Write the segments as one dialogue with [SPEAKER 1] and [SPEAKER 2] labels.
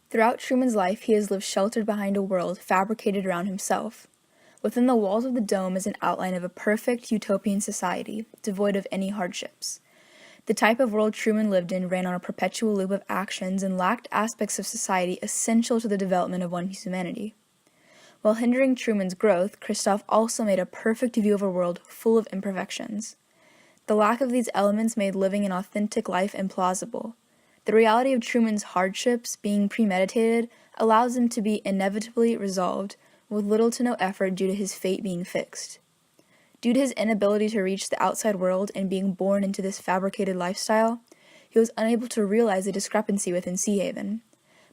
[SPEAKER 1] Throughout Truman's life, he has lived sheltered behind a world fabricated around himself. Within the walls of the dome is an outline of a perfect utopian society, devoid of any hardships. The type of world Truman lived in ran on a perpetual loop of actions and lacked aspects of society essential to the development of one's humanity. While hindering Truman's growth, Christoph also made a perfect view of a world full of imperfections. The lack of these elements made living an authentic life implausible. The reality of Truman's hardships being premeditated allows them to be inevitably resolved, with little to no effort due to his fate being fixed. Due to his inability to reach the outside world and being born into this fabricated lifestyle, he was unable to realize the discrepancy within Sea Haven.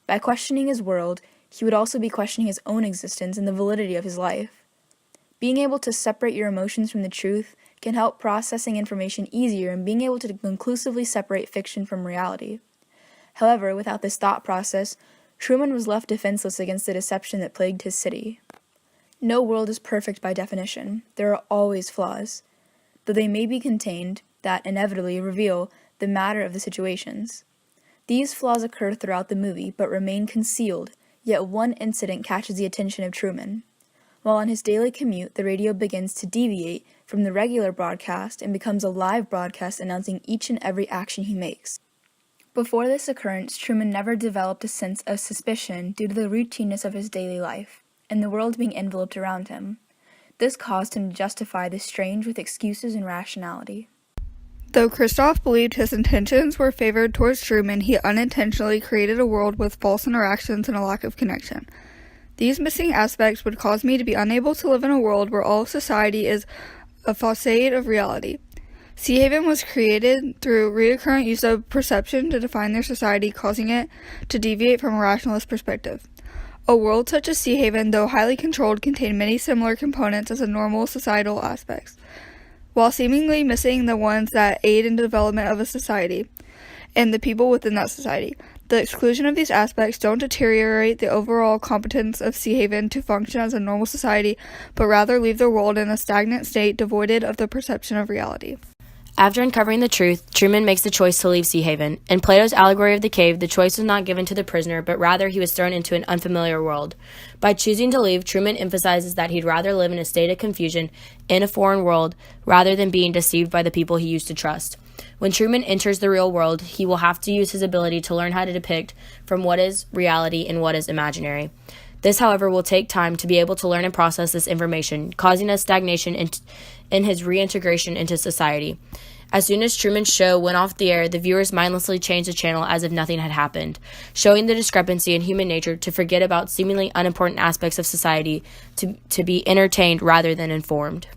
[SPEAKER 1] By questioning his world, he would also be questioning his own existence and the validity of his life. Being able to separate your emotions from the truth can help processing information easier and being able to conclusively separate fiction from reality. However, without this thought process, Truman was left defenseless against the deception that plagued his city. No world is perfect by definition. There are always flaws, though they may be contained that inevitably reveal the matter of the situations. These flaws occur throughout the movie but remain concealed, yet one incident catches the attention of Truman. While on his daily commute, the radio begins to deviate from the regular broadcast and becomes a live broadcast announcing each and every action he makes. Before this occurrence, Truman never developed a sense of suspicion due to the routineness of his daily life and the world being enveloped around him. This caused him to justify the strange with excuses and rationality.
[SPEAKER 2] Though Christoph believed his intentions were favored towards Truman, he unintentionally created a world with false interactions and a lack of connection. These missing aspects would cause me to be unable to live in a world where all of society is a facade of reality. Sea Haven was created through recurrent use of perception to define their society, causing it to deviate from a rationalist perspective. A world such as Sea Haven, though highly controlled, contained many similar components as a normal societal aspects, while seemingly missing the ones that aid in the development of a society and the people within that society. The exclusion of these aspects don't deteriorate the overall competence of Sea Haven to function as a normal society, but rather leave the world in a stagnant state devoid of the perception of reality.
[SPEAKER 3] After uncovering the truth, Truman makes the choice to leave Sea Haven. In Plato's Allegory of the Cave, the choice was not given to the prisoner, but rather he was thrown into an unfamiliar world. By choosing to leave, Truman emphasizes that he'd rather live in a state of confusion in a foreign world rather than being deceived by the people he used to trust. When Truman enters the real world, he will have to use his ability to learn how to depict from what is reality and what is imaginary. This, however, will take time to be able to learn and process this information, causing a stagnation in his reintegration into society. As soon as Truman's show went off the air, the viewers mindlessly changed the channel as if nothing had happened, showing the discrepancy in human nature to forget about seemingly unimportant aspects of society to be entertained rather than informed.